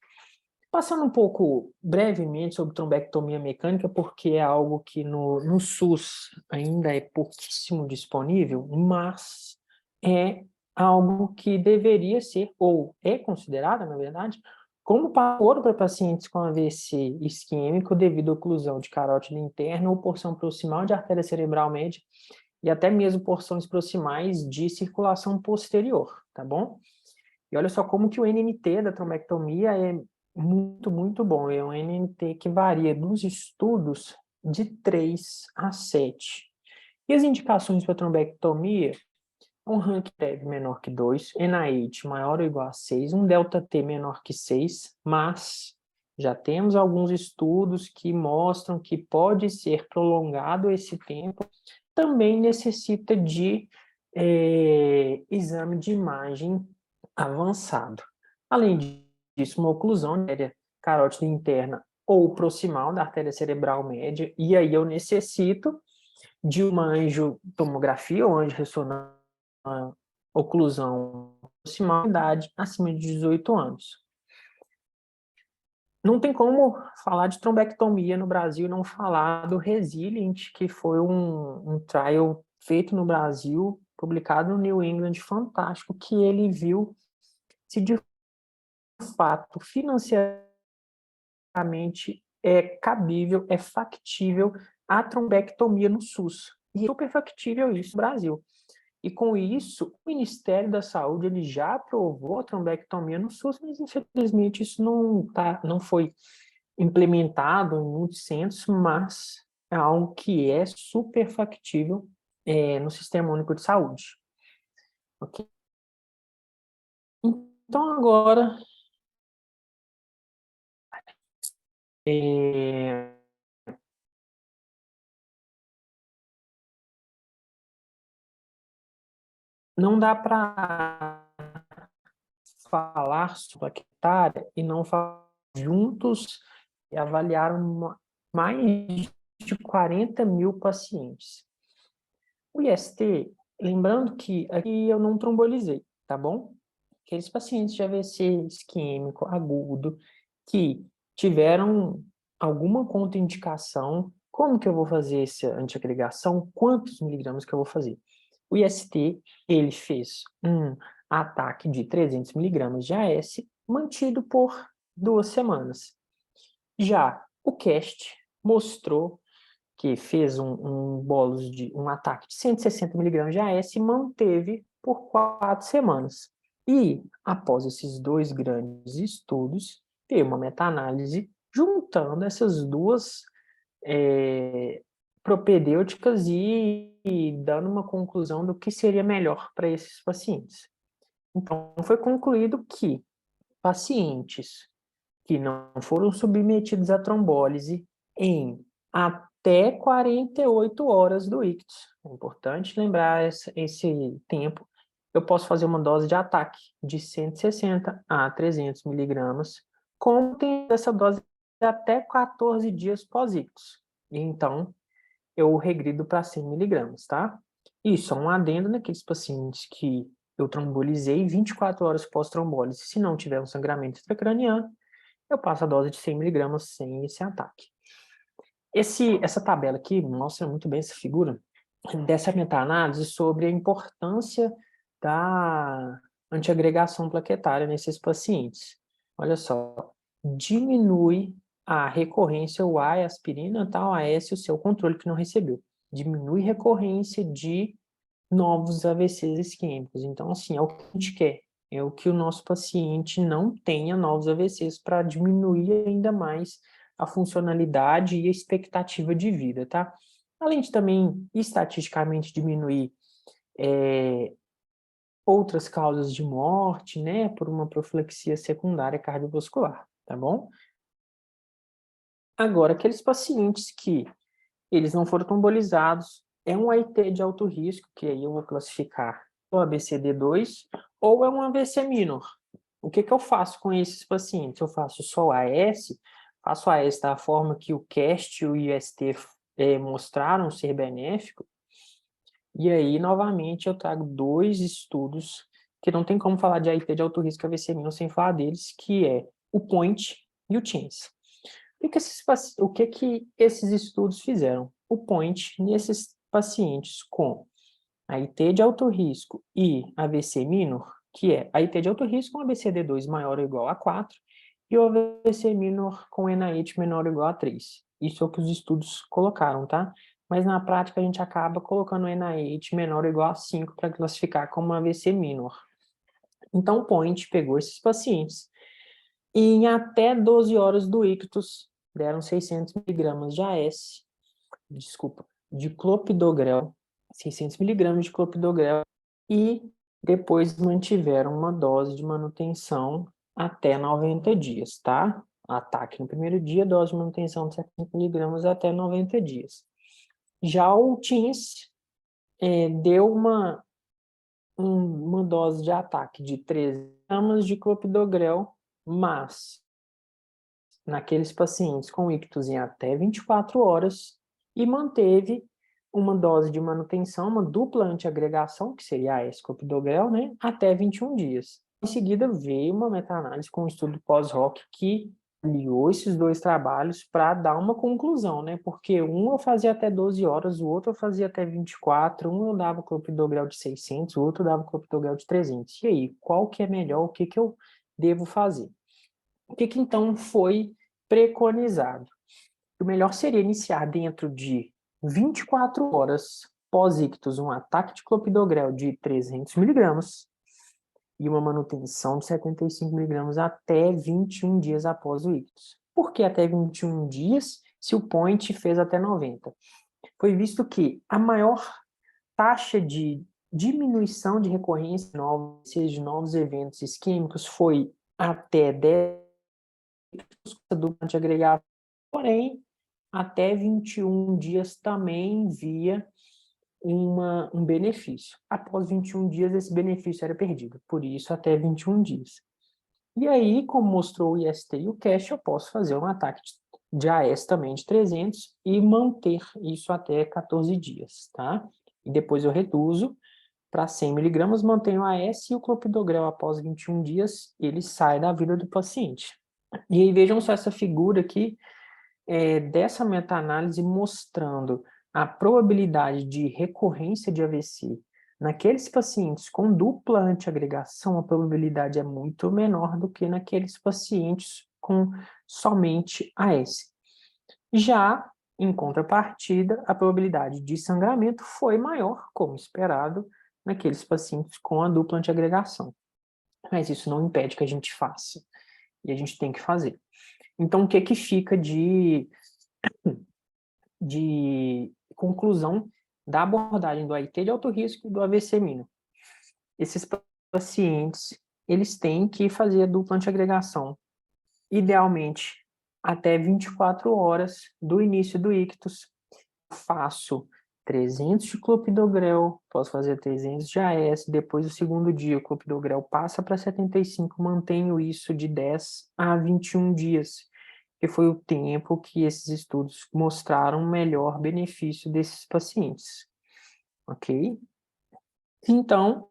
Speaker 2: Passando um pouco brevemente sobre trombectomia mecânica, porque é algo que no SUS ainda é pouquíssimo disponível, mas é algo que deveria ser, ou é considerada, na verdade, como pavor para pacientes com AVC isquêmico devido à oclusão de carótida interna ou porção proximal de artéria cerebral média e até mesmo porções proximais de circulação posterior, tá bom? E olha só como que o NNT da trombectomia é muito, muito bom. É um NNT que varia nos estudos de 3 a 7. E as indicações para trombectomia? Um rank TEV menor que 2, NaH maior ou igual a 6, um delta-T menor que 6, mas já temos alguns estudos que mostram que pode ser prolongado esse tempo, também necessita de exame de imagem avançado. Além disso, uma oclusão da artéria carótida interna ou proximal da artéria cerebral média, e aí eu necessito de uma angiotomografia ou angiorressonância, oclusão proximal, idade acima de 18 anos. Não tem como falar de trombectomia no Brasil e não falar do Resilient, que foi um trial feito no Brasil, publicado no New England, fantástico, que ele viu se de fato financeiramente é cabível, é factível a trombectomia no SUS. E é super factível isso no Brasil. E com isso, o Ministério da Saúde ele já aprovou a trombectomia no SUS, mas infelizmente isso não foi implementado em muitos centros, mas é algo que é super factível no Sistema Único de Saúde. Ok? Então agora Não dá para falar sobre a hectare e não falar juntos e avaliaram mais de 40 mil pacientes. O IST, lembrando que aqui eu não trombolizei, tá bom? Aqueles pacientes de AVC isquêmico agudo que tiveram alguma contraindicação, como que eu vou fazer essa antiagregação? Quantos miligramas que eu vou fazer? O IST, ele fez um ataque de 300 miligramas de AS, mantido por 2 semanas. Já o CAST mostrou que fez um ataque de 160 miligramas de AS e manteve por 4 semanas. E, após esses 2 grandes estudos, veio uma meta-análise juntando essas duas propedêuticas e dando uma conclusão do que seria melhor para esses pacientes. Então, foi concluído que pacientes que não foram submetidos à trombólise em até 48 horas do ictus. É importante lembrar esse tempo. Eu posso fazer uma dose de ataque de 160 a 300 miligramas, com essa dose até 14 dias pós-ictus. Então, eu regrido para 100 miligramas, tá? Isso é um adendo naqueles pacientes que eu trombolizei 24 horas pós-trombólise. Se não tiver um sangramento intracraniano, eu passo a dose de 100 miligramas sem esse ataque. Essa tabela aqui mostra muito bem essa figura dessa meta-análise sobre a importância da antiagregação plaquetária nesses pacientes. Olha só, diminui a recorrência, o A é aspirina, tá? O AS é o seu controle que não recebeu. Diminui recorrência de novos AVCs isquêmicos. Então, assim, é o que a gente quer. É o que o nosso paciente não tenha novos AVCs para diminuir ainda mais a funcionalidade e a expectativa de vida, tá? Além de também, estatisticamente, diminuir outras causas de morte, né, por uma profilaxia secundária cardiovascular, tá bom? Agora, aqueles pacientes que eles não foram trombolizados, é um AIT de alto risco, que aí eu vou classificar o ABCD2, ou é um AVC minor. O que eu faço com esses pacientes? Eu faço só AS, faço AS da forma que o CAST e o IST mostraram ser benéfico, e aí, novamente, eu trago 2 estudos que não tem como falar de AIT de alto risco AVC minor sem falar deles, que é o POINT e o TINS. O que esses estudos fizeram? O POINT, nesses pacientes com AIT de alto risco e AVC minor, que é AIT de alto risco com ABCD2 maior ou igual a 4, e o AVC minor com NIH menor ou igual a 3. Isso é o que os estudos colocaram, tá? Mas na prática a gente acaba colocando o NIH menor ou igual a 5 para classificar como AVC minor. Então o POINT pegou esses pacientes e em até 12 horas do ictus deram 600 miligramas de AS, de clopidogrel, 600 miligramas de clopidogrel, e depois mantiveram uma dose de manutenção até 90 dias, tá? Ataque no primeiro dia, dose de manutenção de 70 miligramas até 90 dias. Já o TINS deu uma dose de ataque de 13 gramas de clopidogrel, mas naqueles pacientes com ictus em até 24 horas e manteve uma dose de manutenção, uma dupla antiagregação, que seria a escopidogrel, né, até 21 dias. Em seguida, veio uma meta-análise com um estudo pós-hoc que aliou esses 2 trabalhos para dar uma conclusão, né, porque um eu fazia até 12 horas, o outro eu fazia até 24, um eu dava clopidogrel de 600, o outro dava clopidogrel de 300. E aí, qual que é melhor, o que eu devo fazer? O que então foi preconizado? O melhor seria iniciar dentro de 24 horas pós-ictus um ataque de clopidogrel de 300 miligramas e uma manutenção de 75 miligramas até 21 dias após o ictus. Por que até 21 dias se o POINT fez até 90? Foi visto que a maior taxa de diminuição de recorrência de novos eventos isquêmicos foi até 10 durante agregar porém, até 21 dias também via um benefício. Após 21 dias, esse benefício era perdido, por isso até 21 dias. E aí, como mostrou o IST e o CASH, eu posso fazer um ataque de AS também de 300 e manter isso até 14 dias, tá? E depois eu reduzo para 100 miligramas, mantenho a AS e o clopidogrel após 21 dias, ele sai da vida do paciente. E aí vejam só essa figura aqui, dessa meta-análise mostrando a probabilidade de recorrência de AVC. Naqueles pacientes com dupla antiagregação, a probabilidade é muito menor do que naqueles pacientes com somente AS. Já, em contrapartida, a probabilidade de sangramento foi maior, como esperado, naqueles pacientes com a dupla antiagregação. Mas isso não impede que a gente faça, e a gente tem que fazer. Então, o que que fica de conclusão da abordagem do AIT de alto risco e do AVC mínimo? Esses pacientes, eles têm que fazer a dupla antiagregação, idealmente até 24 horas do início do ictus. Faço 300 de clopidogrel, posso fazer 300 de AS, depois do segundo dia o clopidogrel passa para 75, mantenho isso de 10 a 21 dias, que foi o tempo que esses estudos mostraram melhor benefício desses pacientes, ok? Então,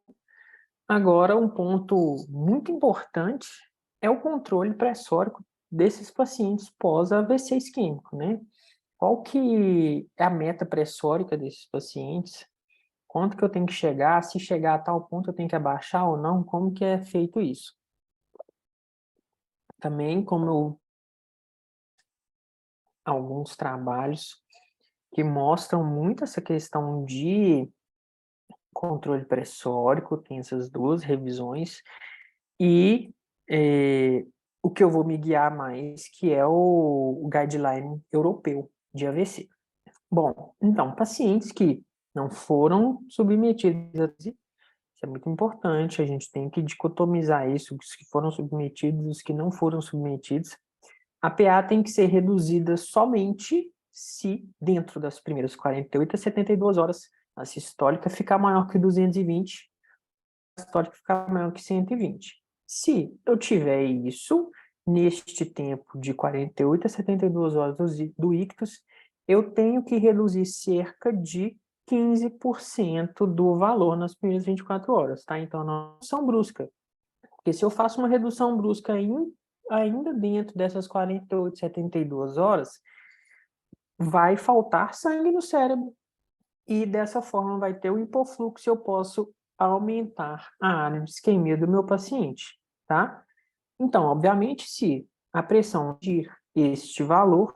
Speaker 2: agora um ponto muito importante é o controle pressórico desses pacientes pós-AVC isquêmico, né? Qual que é a meta pressórica desses pacientes? Quanto que eu tenho que chegar? Se chegar a tal ponto eu tenho que abaixar ou não? Como que é feito isso? Também, alguns trabalhos que mostram muito essa questão de controle pressórico, tem essas duas revisões, e o que eu vou me guiar mais, que é o guideline europeu de AVC. Bom, então, pacientes que não foram submetidos a isso é muito importante, a gente tem que dicotomizar isso, os que foram submetidos e os que não foram submetidos. A PA tem que ser reduzida somente se, dentro das primeiras 48 a 72 horas, a sistólica ficar maior que 220, a sistólica ficar maior que 120. Se eu tiver isso, neste tempo de 48 a 72 horas do ictus, eu tenho que reduzir cerca de 15% do valor nas primeiras 24 horas, tá? Então, não é redução brusca. Porque se eu faço uma redução brusca ainda dentro dessas 48, 72 horas, vai faltar sangue no cérebro. E dessa forma vai ter o hipofluxo e eu posso aumentar a área de isquemia do meu paciente, tá? Então, obviamente, se a pressão atingir este valor,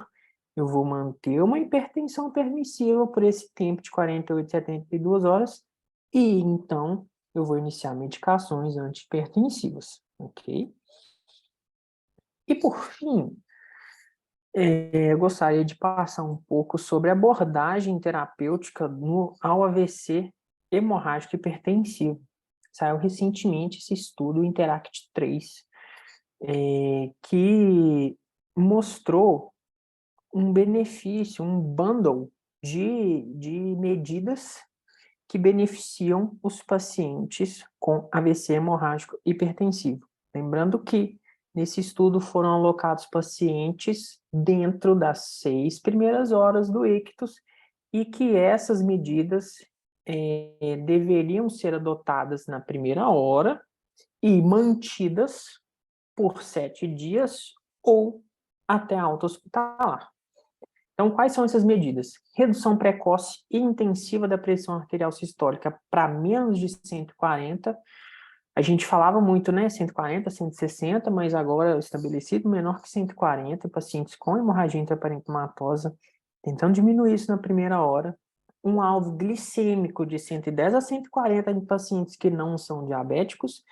Speaker 2: eu vou manter uma hipertensão permissiva por esse tempo de 48, 72 horas, e então eu vou iniciar medicações antihipertensivas, ok? E por fim, eu gostaria de passar um pouco sobre a abordagem terapêutica ao AVC hemorrágico hipertensivo. Saiu recentemente esse estudo, o INTERACT-3, que mostrou um benefício, um bundle de medidas que beneficiam os pacientes com AVC hemorrágico hipertensivo. Lembrando que nesse estudo foram alocados pacientes dentro das 6 primeiras horas do ictus e que essas medidas deveriam ser adotadas na primeira hora e mantidas por 7 dias ou até alta hospitalar. Então, quais são essas medidas? Redução precoce e intensiva da pressão arterial sistólica para menos de 140. A gente falava muito, né, 140, 160, mas agora é estabelecido menor que 140, pacientes com hemorragia intraparenquimatosa, tentando diminuir isso na primeira hora. Um alvo glicêmico de 110 a 140 em pacientes que não são diabéticos,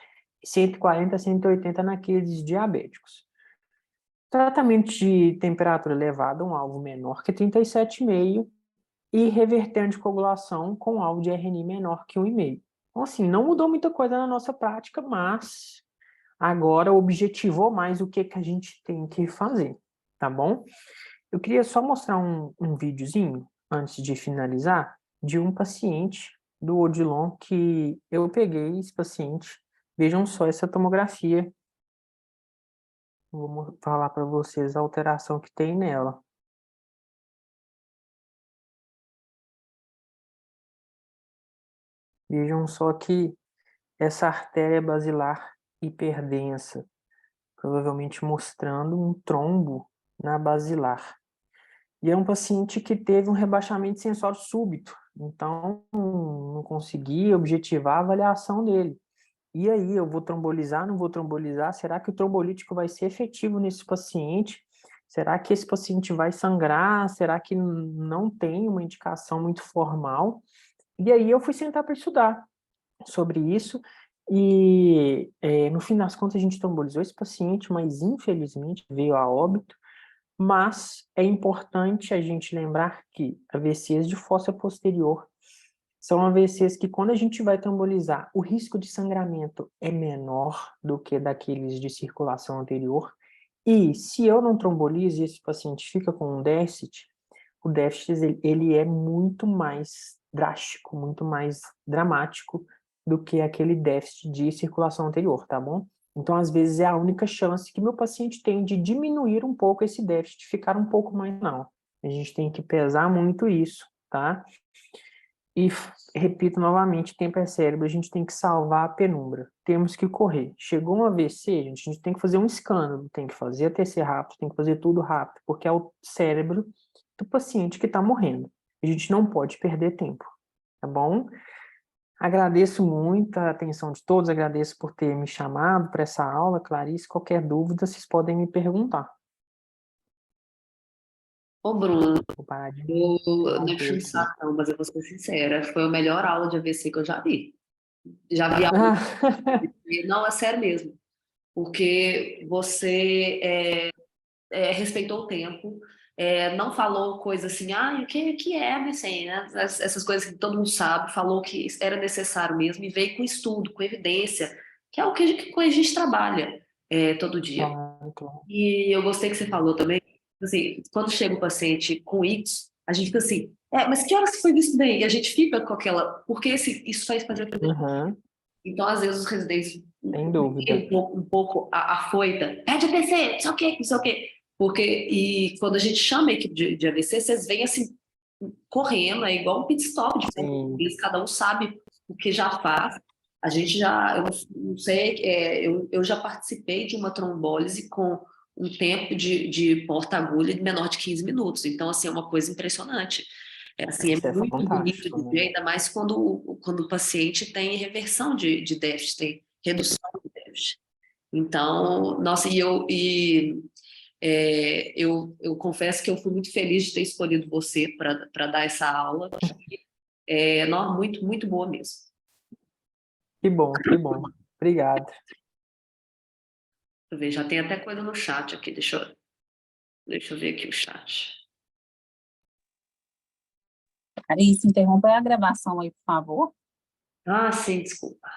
Speaker 2: 140 a 180 naqueles diabéticos. Tratamento de temperatura elevada, um alvo menor que 37,5 e reverter anticoagulação com alvo de RNI menor que 1,5. Então, assim, não mudou muita coisa na nossa prática, mas agora objetivou mais o que a gente tem que fazer, tá bom? Eu queria só mostrar um videozinho, antes de finalizar, de um paciente do Odilon que eu peguei esse paciente. Vejam só essa tomografia. Vou falar para vocês a alteração que tem nela. Vejam só que essa artéria basilar hiperdensa, provavelmente mostrando um trombo na basilar. E é um paciente que teve um rebaixamento sensório súbito, então não consegui objetivar a avaliação dele. E aí, eu vou trombolizar, não vou trombolizar? Será que o trombolítico vai ser efetivo nesse paciente? Será que esse paciente vai sangrar? Será que não tem uma indicação muito formal? E aí eu fui sentar para estudar sobre isso e no fim das contas a gente trombolizou esse paciente, mas infelizmente veio a óbito. Mas é importante a gente lembrar que AVCs de fossa posterior são AVCs que, quando a gente vai trombolizar, o risco de sangramento é menor do que daqueles de circulação anterior. E se eu não trombolizo e esse paciente fica com um déficit, o déficit ele é muito mais drástico, muito mais dramático do que aquele déficit de circulação anterior, tá bom? Então, às vezes, é a única chance que meu paciente tem de diminuir um pouco esse déficit, ficar um pouco mais não. A gente tem que pesar muito isso, tá? E repito novamente, tempo é cérebro, a gente tem que salvar a penumbra. Temos que correr. Chegou um AVC, a gente tem que fazer um escândalo, tem que fazer a TC rápido, tem que fazer tudo rápido, porque é o cérebro do paciente que está morrendo. A gente não pode perder tempo, tá bom? Agradeço muito a atenção de todos, agradeço por ter me chamado para essa aula, Clarice. Qualquer dúvida, vocês podem me perguntar.
Speaker 1: Ô, Bruno,
Speaker 2: Vou parar de
Speaker 1: eu não é
Speaker 2: interromper aqui.
Speaker 1: puxar, não, mas eu vou ser sincera, foi a melhor aula de AVC que eu já vi. Já vi aula de não, é sério mesmo, porque você respeitou o tempo, não falou coisa assim, o que é AVC, né? Essas coisas que todo mundo sabe, falou que era necessário mesmo e veio com estudo, com evidência, que é o que a gente trabalha todo dia.
Speaker 2: Claro, claro.
Speaker 1: E eu gostei que você falou também, assim, quando chega um paciente com X, a gente fica assim, mas que horas que foi visto bem? E a gente fica com aquela, porque isso faz fazer.
Speaker 2: Uhum,
Speaker 1: Então, às vezes, os residentes
Speaker 2: sem dúvida.
Speaker 1: um pouco afoita, pede AVC, não sei o quê, não sei o quê. Porque, e quando a gente chama a equipe de AVC, vocês vêm assim, correndo, é igual um pit stop de
Speaker 2: Sim.
Speaker 1: eles, cada um sabe o que já faz. A gente já, eu não sei, eu já participei de uma trombólise com um tempo de porta-agulha de menor de 15 minutos. Então, assim, é uma coisa impressionante. Assim,
Speaker 2: Isso
Speaker 1: é
Speaker 2: é
Speaker 1: muito bonito
Speaker 2: fantástico,
Speaker 1: de ver,
Speaker 2: né?
Speaker 1: ainda mais quando o paciente tem reversão de déficit, tem redução de déficit. Então, nossa, eu confesso que eu fui muito feliz de ter escolhido você para dar essa aula. Não, muito, muito boa mesmo.
Speaker 2: Que bom, que bom. Obrigado.
Speaker 1: Deixa eu ver, já tem até coisa no chat aqui, deixa eu ver aqui o chat.
Speaker 3: Clarice, interrompa a gravação aí, por favor.
Speaker 1: Sim, desculpa.